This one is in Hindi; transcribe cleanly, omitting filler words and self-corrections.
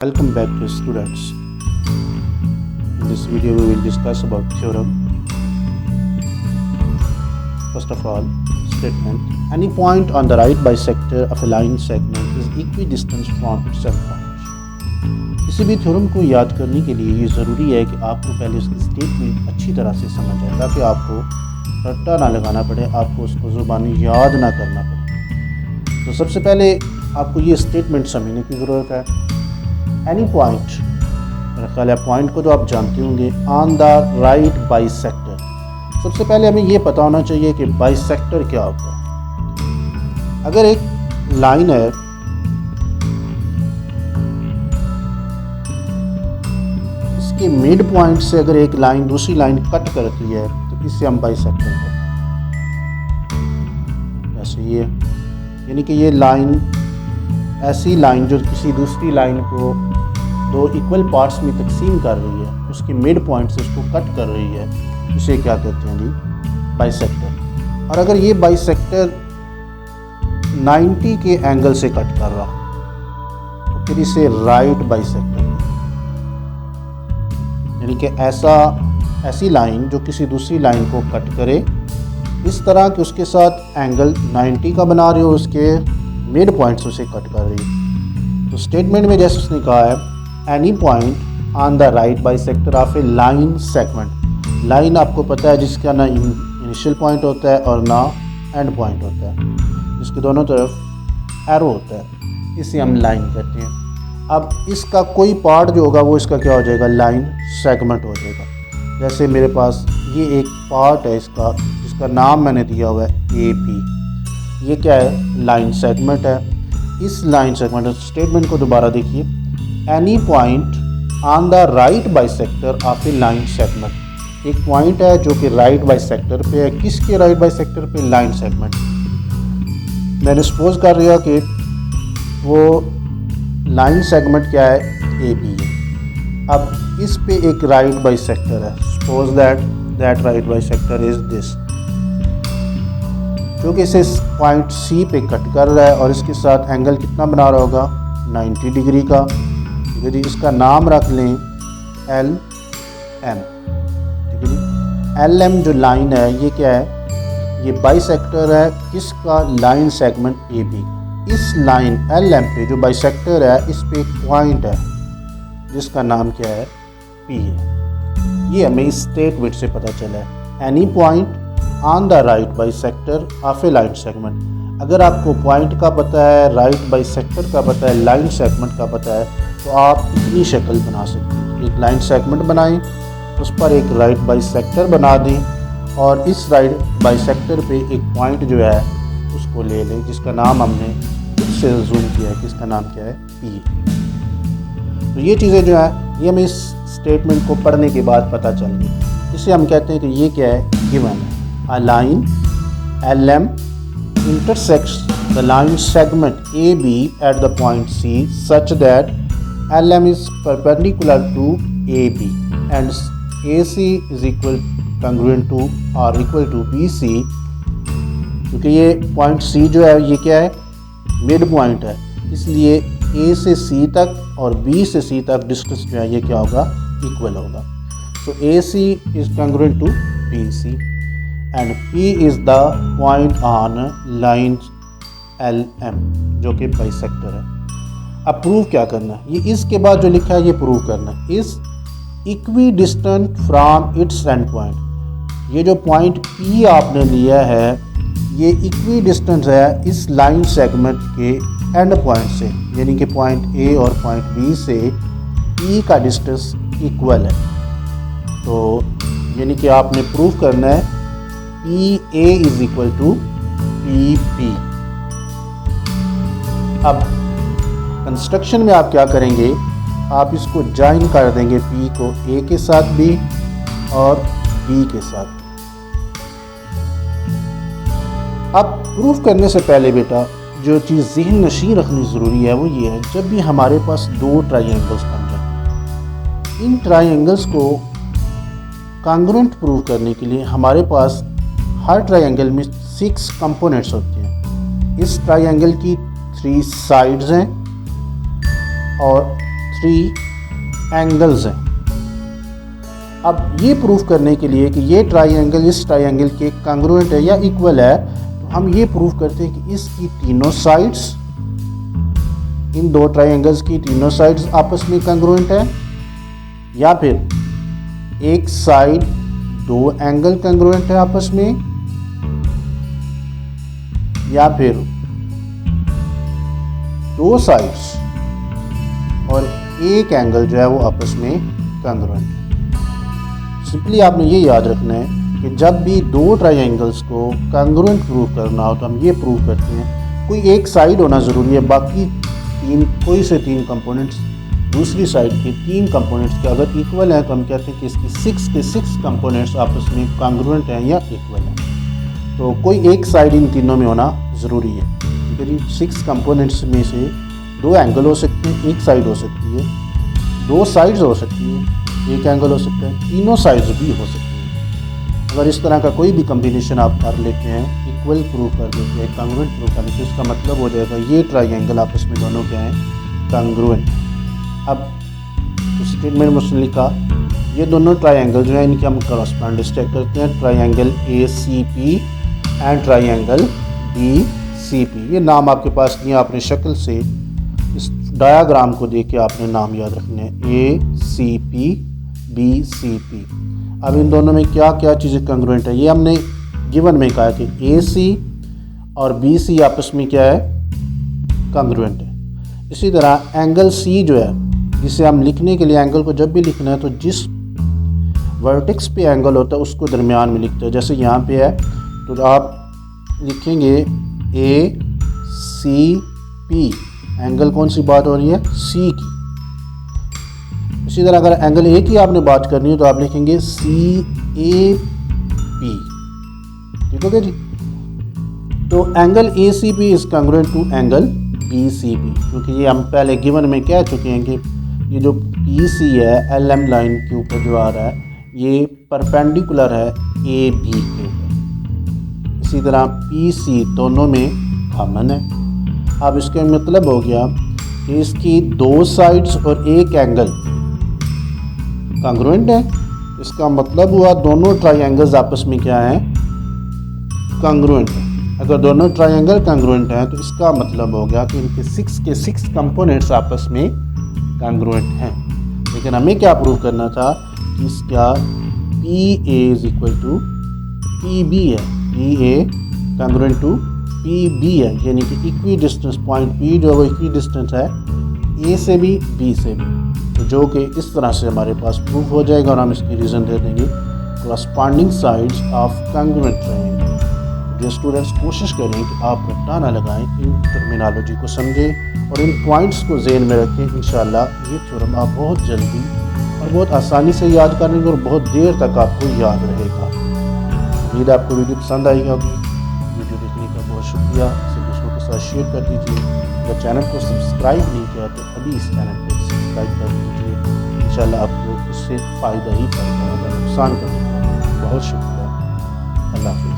Welcome back to students. In this video we will discuss about theorem. First of all, statement. Any point on the right bisector of a line segment is equidistant from its endpoint. किसी भी थ्योरम को याद करने के लिए ये ज़रूरी है कि आपको पहले उसकी स्टेटमेंट अच्छी तरह से समझ आए ताकि आपको रट्टा ना लगाना पड़े, आपको उसको ज़ुबानी याद ना करना पड़े। तो सबसे पहले आपको ये स्टेटमेंट समझने की ज़रूरत है। एनी पॉइंट, मेरा ख्याल है पॉइंट को तो आप जानते होंगे, ऑन द राइट बाइसेक्टर। सबसे पहले हमें ये पता होना चाहिए कि बाइसेक्टर क्या होता है। अगर एक लाइन है, इसके मिड पॉइंट से अगर एक लाइन दूसरी लाइन कट करती है तो इसे हम बाइसेक्टर कहते हैं। जैसे ये, यानी कि ये लाइन, ऐसी लाइन जो किसी दूसरी लाइन को दो इक्वल पार्ट्स में तकसीम कर रही है, उसके मिड पॉइंट से उसको कट कर रही है, इसे क्या कहते हैं जी? बाइसेक्टर। और अगर ये बाइसेक्टर 90 के एंगल से कट कर रहा तो फिर इसे राइट बाइसेक्टर, यानी कि ऐसी लाइन जो किसी दूसरी लाइन को कट करे इस तरह कि उसके साथ एंगल 90 का बना रही हो, उसके मिड पॉइंट से उसे कट कर रही है। तो स्टेटमेंट में जैसे उसने कहा है, any point on the right bisector of A line segment. Line आपको पता है जिसका ना इनिशियल पॉइंट होता है और ना एंड पॉइंट होता है, जिसके दोनों तरफ एरो होता है, इसे हम लाइन कहते हैं। अब इसका कोई पार्ट जो होगा वो इसका क्या हो जाएगा? लाइन सेगमेंट हो जाएगा। जैसे मेरे पास ये एक पार्ट है इसका, जिसका नाम मैंने दिया हुआ है AP। ये क्या है? लाइन सेगमेंट है। इस लाइन सेगमेंट स्टेटमेंट को दोबारा देखिए। Any point on the right bisector of A line segment. एक पॉइंट है जो कि राइट बाइसेक्टर पे है। किसके राइट बाइसेक्टर पे? Line segment. मैंने सपोज कर लिया कि वो लाइन सेगमेंट क्या है? AB है। अब इस पे एक राइट बाइसेक्टर है। Suppose that right bisector is this, जो कि इसे पॉइंट C पे कट कर रहा है और इसके साथ एंगल कितना बना रहा होगा? 90 डिग्री का। यदि इसका नाम रख लें LM, ठीक है जी। LM जो लाइन है ये क्या है? ये बाइसेक्टर है किसका? Line segment AB। इस लाइन LM पे जो बाइसेक्टर है इस पे एक पॉइंट है जिसका नाम क्या है? P है। ये हमें इस स्टेटमेंट से पता चला है। Any point on the right bisector of A line segment. अगर आपको पॉइंट का पता है, राइट बाइसेक्टर का पता है, लाइन सेगमेंट का पता है, तो आप इतनी शक्ल बना सकते हैं। एक लाइन सेगमेंट बनाएं, उस पर एक राइट बाइसेक्टर बना दें और इस राइट बाइसेक्टर पे एक पॉइंट जो है उसको ले लें, जिसका नाम हमने खुद से जूम किया है, किसका नाम क्या है? P। तो ये चीज़ें जो है ये हमें इस स्टेटमेंट को पढ़ने के बाद पता चल गई। इसे हम कहते हैं कि ये क्या है? गिवन है। A line LM intersects the line segment AB at the point C such that LM is perpendicular to AB and AC is congruent to or equal to BC। क्योंकि ये पॉइंट C जो है ये क्या है? मिड पॉइंट है, इसलिए A से C तक और B से C तक डिस्टेंस जो है ये क्या होगा? इक्वल होगा। So AC is congruent to BC and P is the point on line LM जो कि बाइसेक्टर है। अब प्रूव क्या करना है? ये इसके बाद जो लिखा है ये प्रूव करना है। इस equi distant from its and point. ये जो पॉइंट P आपने लिया है ये इक्वी डिस्टेंस है इस लाइन सेगमेंट के एंड पॉइंट से, यानी कि पॉइंट A और पॉइंट B से P का डिस्टेंस इक्वल है। तो यानी कि आपने प्रूव करना है PA is equal to PP। अब कंस्ट्रक्शन में आप क्या करेंगे? आप इसको ज्वाइन कर देंगे P को A के साथ B और B के साथ। अब प्रूफ करने से पहले बेटा जो चीज़ ज़हन नशीं रखनी ज़रूरी है वो ये है, जब भी हमारे पास दो ट्राइंगल्स बन जाए, इन ट्राइंगल्स को कॉन्ग्रुएंट प्रूव करने के लिए हमारे पास हर ट्राइंगल में 6 कंपोनेंट्स होते हैं। इस ट्राइंगल की 3 साइड्स हैं और 3 एंगल्स हैं। अब ये प्रूफ करने के लिए कि ये ट्राइंगल इस ट्राइंगल के कांग्रुएंट है या इक्वल है, तो हम ये प्रूफ करते हैं कि इसकी तीनों साइड्स, इन दो ट्राइंगल्स की तीनों साइड्स आपस में कांग्रुएंट है, या फिर एक साइड दो एंगल कांग्रुएंट है आपस में, या फिर दो साइड्स और एक एंगल जो है वो आपस में कांग्रुएंट है। सिंपली आपने ये याद रखना है कि जब भी दो ट्राइंगल्स को कांग्रुएंट प्रूव करना हो तो हम ये प्रूव करते हैं कोई एक साइड होना ज़रूरी है, बाकी कोई से तीन कंपोनेंट्स दूसरी साइड के तीन कंपोनेंट्स के अगर इक्वल हैं तो हम कहते हैं कि इसकी 6 के 6 कंपोनेंट्स आपस में कांग्रुएंट हैं या इक्वल हैं। तो कोई एक साइड इन तीनों में होना ज़रूरी है, क्योंकि 6 कंपोनेंट्स में से दो एंगल हो सकते हैं, एक साइड हो सकती है, दो साइड्स हो सकती है, एक एंगल हो सकता है, तीनों साइड्स भी हो सकती हैं। अगर इस तरह का कोई भी कम्बिनेशन आप कर लेते हैं, इक्वल प्रूव कर देते हैं, कांग्रुएंट प्रूव कर देते हैं, इसका मतलब हो जाएगा ये ट्राइंगल आपस में दोनों क्या हैं, कांग्रुएंट। अब स्टेटमेंट में उसने लिखा ये दोनों ट्राइंगल जो है इनके हम कॉरस्पॉन्डेंस चेक करते हैं, triangle ACP and triangle BCP। ये नाम आपके पास नहीं है, आपने शक्ल से इस डायाग्राम को देख के आपने नाम याद रखने हैं, ACP BCP। अब इन दोनों में क्या क्या चीज़ें कांग्रुएंट है, ये हमने गिवन में कहा कि AC और BC आपस में क्या है, कांग्रुएंट है। इसी तरह एंगल C जो है, जिसे हम लिखने के लिए एंगल को जब भी लिखना है तो जिस वर्टेक्स पे एंगल होता है उसको दरमियान में लिखते हैं। जैसे यहाँ पे है तो आप लिखेंगे ACP, एंगल कौन सी बात हो रही है, C की। इसी तरह अगर एंगल A की आपने बात करनी है तो आप लिखेंगे CAP, ठीक हो गया जी। तो angle ACP is congruent to angle BCP, क्योंकि ये हम पहले गिवन में कह चुके हैं कि ये जो PC है LM लाइन के ऊपर जो आ रहा है ये परपेंडिकुलर है AB के ऊपर। इसी तरह PC दोनों में कॉमन है। अब इसका मतलब हो गया कि इसकी दो साइड्स और एक एंगल कांग्रुएंट है। इसका मतलब हुआ दोनों ट्राइंगल्स आपस में क्या हैं, कांग्रुएंट है। अगर दोनों ट्राइंगल कांग्रुएंट हैं तो इसका मतलब हो गया कि इनके 6 के 6 कंपोनेंट्स आपस में कांग्रुएंट हैं। लेकिन हमें क्या प्रूव करना था कि इसका PA is equal to PB है, PA कांग्रुएंट टू PB है, यानी कि इक्वी डिस्टेंस पॉइंट P जो है वो इक्वी डिस्टेंस है A से भी B से भी, तो जो कि इस तरह से हमारे पास प्रूफ हो जाएगा और हम इसकी रीज़न दे देंगे corresponding sides of congruent triangle. जो स्टूडेंट्स कोशिश करें कि आप रट्टा ना लगाएं, इन टर्मिनोलॉजी को समझें और इन पॉइंट्स को ज़हन में रखें। इंशाल्लाह ये थ्योरम आप बहुत जल्दी और बहुत आसानी से याद करेंगे और बहुत देर तक आपको याद रहेगा। उम्मीद आपको वीडियो पसंद आई होगी। वीडियो देखने का बहुत शुक्रिया। इसे दूसरों के साथ शेयर कर दीजिए। अगर चैनल को सब्सक्राइब नहीं किया तो अभी इस चैनल को सब्सक्राइब कर दीजिए। इंशाल्लाह आपको इससे फ़ायदा ही फ़ायदा होगा, नुकसान करेगा। बहुत शुक्रिया। अल्लाह हाफ़िज़।